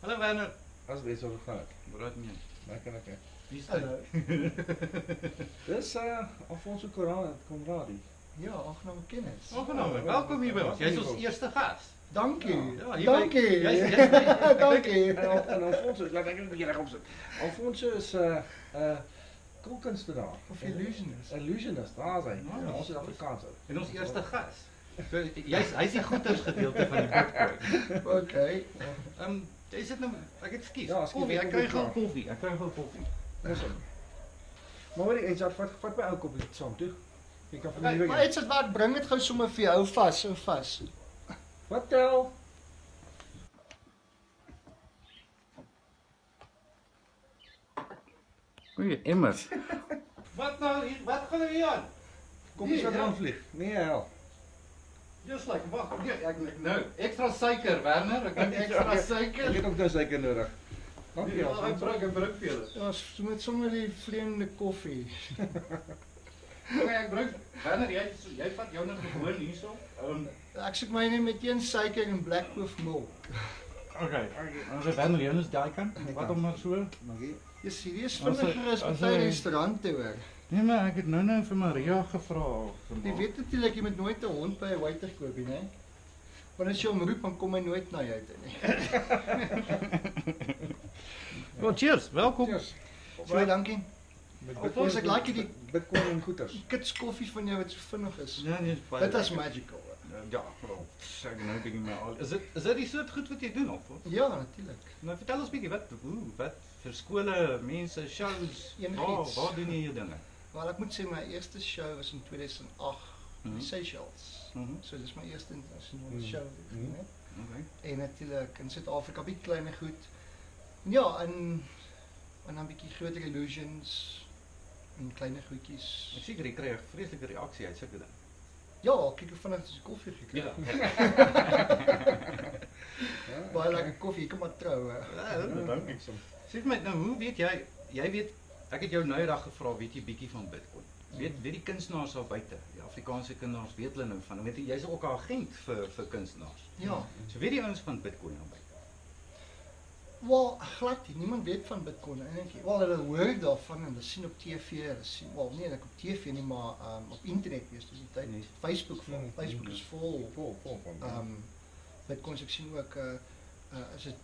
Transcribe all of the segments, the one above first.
Hallo Werner. As weet so gaan ek. Wat mee? Lekker. Wie is dit? Dis Alfonso Conradi. Ja, aangename kennis. Aangenaam. Welkom hier by ons. Jy's ons eerste gas. Dankie. Ja, hier Dankie. Dankie. En Alfonso, laat ek net 'n bietjie regop sit. Alfonso is koelkunstenaar Of illusionist. Illusionist, daar is hy. Ja, Ons is Afrikaans ou. En ons eerste gas. So hy's die goeders gedeelte van die Bitcoin. Okay. Jy sit nou ek het skiet. Ja, skiet, Koffie, ek ek kom kry klaar. gou koffie. Ek kry gou koffie. Awesome. Maar hoor jy, vat my ou koppie saam toe. Jy kan van Maar die iets wat bring dit gou sommer vir jou vas, hou vas. Wat tel? Goeie immers. Wat nou hier? Wat gaan hier aan? Koppies Nee, wat ja. rondvlieg. Nee, hel. Just like wag, nee, ek nou ekstra suiker Werner, ek het ekstra Ek suiker. het ook nou suiker nodig. Dankie Ja, Alfonso. ek bring vir julle. Ja, met sommer die vreemde koffie. Okay, ek bring Werner, jy vat jou net gewoon hierso. Ek soek my net met een suiker en black proof milk. Okay. Ons het Werner Jonas daai kant. Wat om maar so. Dankie. Jy serieus As hy- vinniger as as by hy- restaurante hoor. Nee, maar ek het nou vir Maria gevra. Jy weet natuurlik jy moet nooit 'n hond by 'n waiter koop nie, hè? Want as jy hom roep dan kom hy nooit na jou toe nie. Well, cheers. Welkom. Cheers. Baie dankie. Met Alfonso, ek like die Bitcoin en goeters. kits koffie van jou wat so vinnig is. Ja, nee, Dit is magical. Ja, vooral. Sê nou bietjie my al. Is dit die soort goed wat jy doen of? Ja, natuurlik. Nou vertel ons bietjie wat vir skole, mense, shows, Enigiets. waar doen jy jou dinge? Wel, ek moet sê my eerste show was in 2008 Mhm. in Seychelles. Mhm. So dis my eerste internasionale Mhm. show wat ek gedoen het. Okay. En natuurlik in Suid-Afrika bietjie kleiner goed. Ja, en dan bietjie groter illusions en kleiner goedjies. Ek seker jy kry 'n vreeslike reaksie uit sulke ding. Ja, kyk hoe vinnig jy koffie gekry. Ja. Baie lekker koffie, kom maar trou. Hè. Ja, dankie. Sê vir my nou, hoe weet jy weet ek het jou nou eendag gevra, weet jy bietjie van Bitcoin? Weet die kunstenaars daar buite, die Afrikaanse kunstenaars weet hulle nou van. Weet jy, jy's ook 'n agent vir kunstenaars. Ja. So weet die ouens van Bitcoin daar buite. Wel, glad nie. Niemand weet van Bitcoin eintlik. Wel, hulle hoor daarvan en hulle sien op TV, hulle sien, wel nee, ek op TV nie, maar op internet wees dis die tyd. Nee. Facebook vol. Mhm. Facebook is vol. Vol van. Bitcoin ek sien ook is dit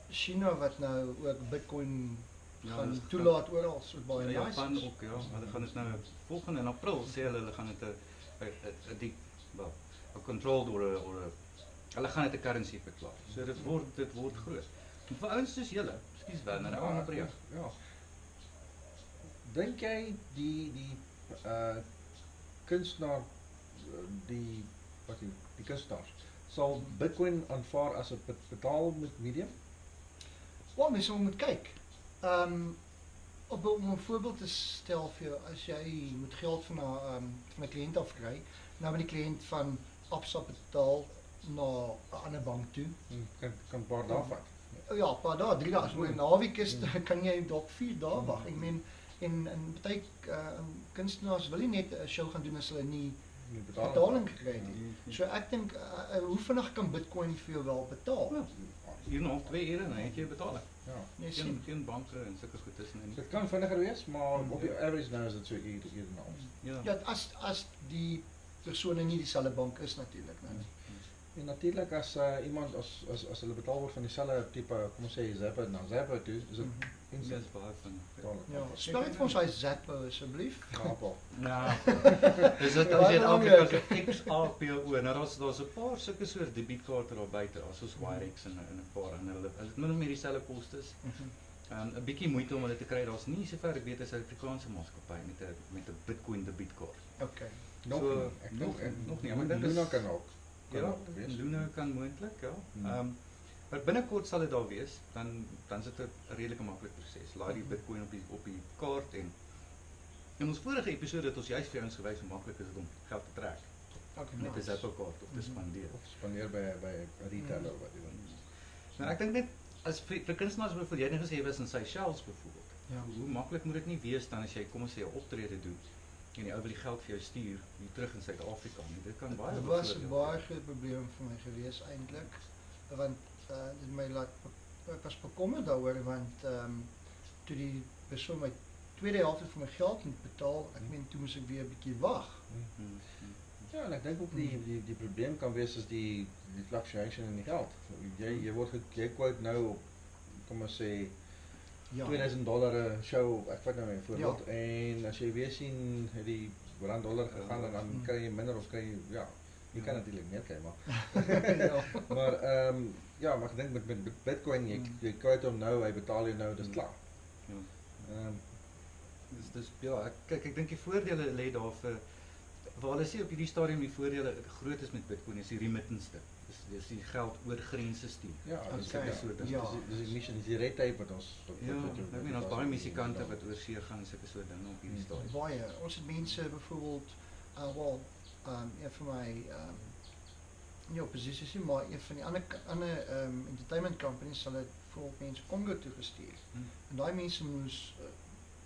China wat nou ook Bitcoin Ja, gaan dis toelaat oral, so baie Ja, nice. Japan ook, ja. Hulle gaan dit nou volgende in April sê hulle gaan dit 'n controlled or hulle gaan dit 'n currency verklaar. So dit word groot. En vir ouens soos julle, ekskuus Werner, ek gaan op reag. Ja. Dink jy die kunstenaar die kunstenaars sal Bitcoin aanvaar as 'n betaalmedium? Wel, mens moet kyk. Om 'n voorbeeld te stel vir jou, as jy moet geld van 'n kliënt afkry, nou met die kliënt van Absa betaal na 'n ander bank toe. Kan 'n paar dae vat. Ja, 'n paar dae, 3 dae. As jy 'n naweek is, dan kan jy dalk 4 dae wag. Ek meen en baie kunstenaars wil nie net 'n show gaan doen as hulle nie Die betaling gekry het nie. So ek dink hoe vinnig kan Bitcoin vir jou wel betaal? Hier nog 2 ure dan het jy betaling. Ja. Nee, sien. Geen banke en sulke goed tussenin. Dit kan vinniger wees, maar op die average nou is dit so hier na ons. Ja. Ja, as die persone nie dieselfde bank is natuurlik, né? En natuurlik as iemand as hulle betaal word van dieselfde tipe, kom ons sê Zappa na Zappa toe, is dit instant Dis baie van. betaling. Ja, spel net vir ons hy Zappo asseblief. Ja, pa. Ja. Dis dit as jy Afrika se XAPO. Nou daar's 'n paar sulke soort debietkaarte daar buite, soos Wirex en 'n paar en hulle het min of meer dieselfde kostes. 'n bietjie moeite om hulle te kry. Daar's nie sover ek weet 'n Suid-Afrikaanse maatskappy met 'n Bitcoin debietkaart. Okay. Nog So, nie. Ek nog nie, maar ek dit dink is- Luna kan ook. Ja, wees. Luna kan moontlik, ja. Hmm. Maar binnekort sal dit daar wees, dan is dit 'n redelike maklike proses. Laai die Bitcoin op die kaart en in ons vorige episode het ons juist vir ons gewys hoe maklik is dit om geld te trek Okay, met 'n Zappo kaart of te spandeer. Of spandeer by 'n retailer of wat jy wil. Nou ek dink net as vir kunstenaars byvoorbeeld jy het net gesê jy was in Seychelles byvoorbeeld. Ja. Hoe maklik moet dit nie wees dan as jy kom ons sê 'n optrede doen en die ou wil die geld vir jou stuur hier terug in Suid-Afrika nie. Dit kan baie Dit was groot 'n deel baie groot probleem vir my gewees eintlik, want dit my laat ek was bekommerd daaroor want toe die persoon my tweede helfte van my geld moet betaal, ek meen toe moes ek weer 'n bietjie wag. Ja, en ek dink ook die probleem kan wees is die fluctuation in die geld. Jy word jy quote nou op, kom ons sê, Ja. $2000 'n show, ek vat nou 'n voorbeeld, en as jy weer sien het die rand dollar gegaan en dan kry jy minder of kry jy, ja, jy kan natuurlik meer kry, maar Ja. maar ja, maar ek dink met Bitcoin jy quote hom nou, hy betaal jou nou, dis klaar. Ja. Dus ja, ek dink die voordele lê daar vir waar hulle sê op hierdie stadium die voordele groot is met Bitcoin is die remittance ding. Dis die geld oor grense stuur. Ja, dis Okay. dis die mission, die red tape wat ons Ja, ek meen ons baie musikante wat oor see gaan sulke soort dinge op hierdie stadium. Baie. Ons het mense byvoorbeeld een van my nie opposities nie, maar een van die ander entertainment companies sal dit byvoorbeeld mense Congo toe gestuur. En daai mense moes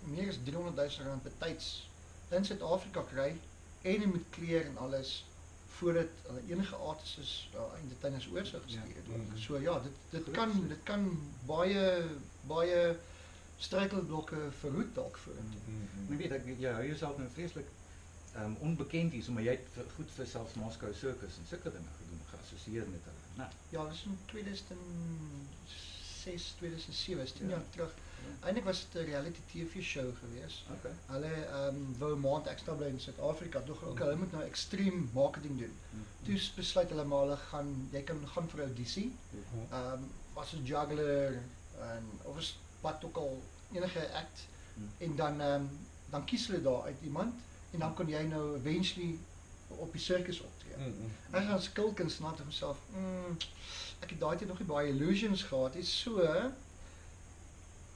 meer as R300,000 betyds in Suid-Afrika kry en hulle moet kleer en alles voordat hulle enige artists entertainers oor sou gestuur het. So ja, dit kan baie struikelblokke verhoed dalk vorentoe. Maar weet ek jy hou jouself nou vreeslik onbekend hier, so maar jy het goed vir selfs Moscow Circus en sulke dinge gedoen, geassosieer met hulle. Nou, Ja, dis in 2006, 2007, is 10 jaar terug. Eintlik was dit 'n reality TV show geweest. okay. Hulle wou 'n maand ekstra bly in Suid-Afrika, tog ook hulle moet nou extreme marketing doen. Toe besluit hulle maar jy kan gaan vir 'n audisie. Was 'n juggler en of is wat ook al enige act en dan kies hulle daar uit iemand en dan kan jy nou eventually op die circus optree. Ek gaan skilkunstenaar te myself, ek het daai tyd nog nie baie illusions gehad nie, so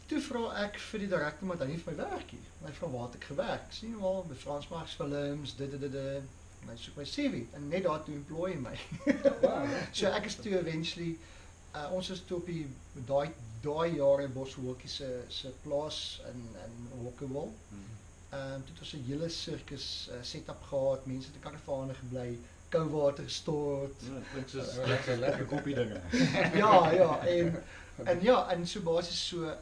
toe vra ek vir die direkteur maar hy het vir my werk hier. Hy vra waar het ek gewerk? Ek sien wel by Fransmarks films, en hy soek my CV en net daar toe employ hy my. So ek is toe eventually ons is toe op die daai jaar in Boshoekie se plaas in Hokkewil. Toe het ons 'n hele sirkus setup gehad, mense het 'n karavane gebly, koue water gestort. Ja, klink soos lekker koppie dinge. Ja, en so basies so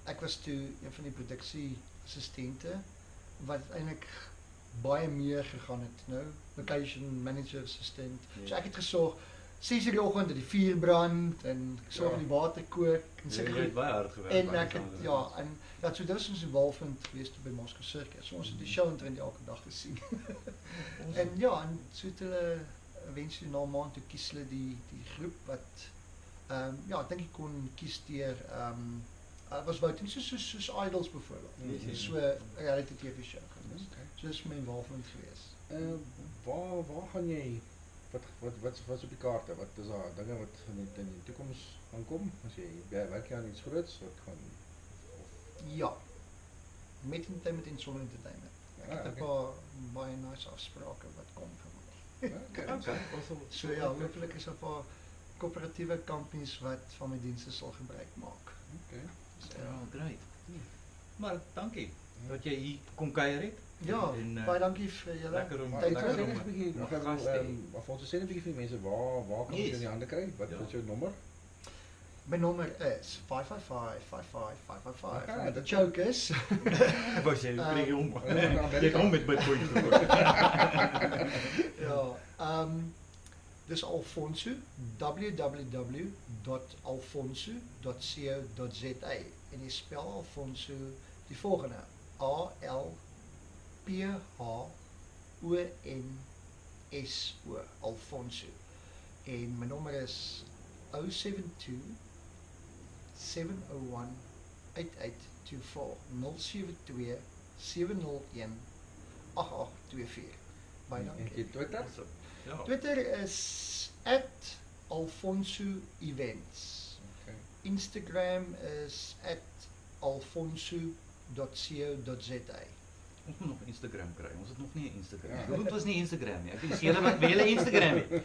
ek was toe een van die produksie assistente wat eintlik baie meer gegaan het nou, location manager assistent. So ek het gesorg 6:00 die oggend dat die vuur brand en ek sorg dat die water kook en Jy het baie hard gewerk. en ek het so dit was ons involvement geweest by Moscow Circus. So ons het die show eintlik elke dag gesien. En en so het hulle eventually na 'n maand toe kies hulle die groep wat ek dink ek kon kies deur was voting soos Idols byvoorbeeld. So 'n reality TV show. So dis my involvement geweest. Waar gaan jy wat op die kaarte? Wat is daar dinge wat in die toekoms gaan kom? As jy werk jy aan iets groots wat gaan Ja. Met entertainment en sonder entertainment. Ek het 'n paar baie nice afsprake wat kom vir my. Okay. So ja, hopelik is daar 'n paar koöperatiewe companies wat van my dienste sal gebruik maak. Okay. So, Great. Maar dankie dat jy hier kom kuier het. Ja, En, baie dankie vir julle lekker om- tyd. lekker om- Of ons sê 'n bietjie vir mense waar kan ons jou in die hande kry? Wat is jou nommer? My nommer is 555-555-555. Okay, En die dit- joke is Ek wou sê, hoe kry jy hom? Amerika. Jy kom met Bitcoin gekoop. ja, dis Alfonso, www.alfonso.co.za en jy spel Alfonso die volgende: ALPHONSO, Alfonso. En my nommer is 072 701 8824 072 701 8824. Baie En dankie. jy Twitter? Ja. Twitter is @alfonso-events. Okay. Instagram is @alfonso.co.za. Ons moet nog Instagram kry. Ons het nog nie 'n Instagram. Ja. Hoe het ons nie Instagram nie? Ek is julle wat wil 'n Instagram hê.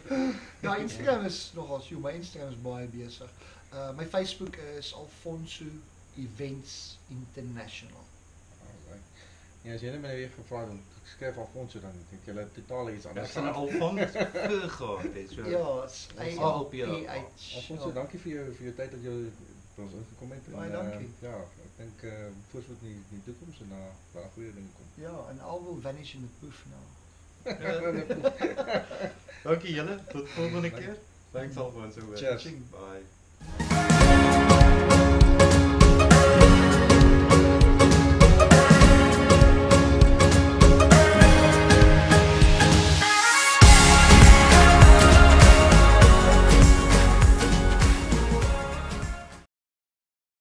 Ja, Instagram is nogal so, my Instagram is baie besig. My Facebook is Alfonso Events International. Alright. Ja, as jy net my weer gevra het om te skryf Alfonso, dan het jy totaal iets Ek anders. sien Alfons gehad het so. Ja, Alfonso, dankie vir jou tyd dat jy by ons ingekom het. Baie dankie. Ja, ek dink voorspoed in die toekoms en daar baie goeie dinge kom. Ja, and all will vanish in the poof now. Dankie julle, tot volgende keer. Thanks Alfonso. Cheers. Bye.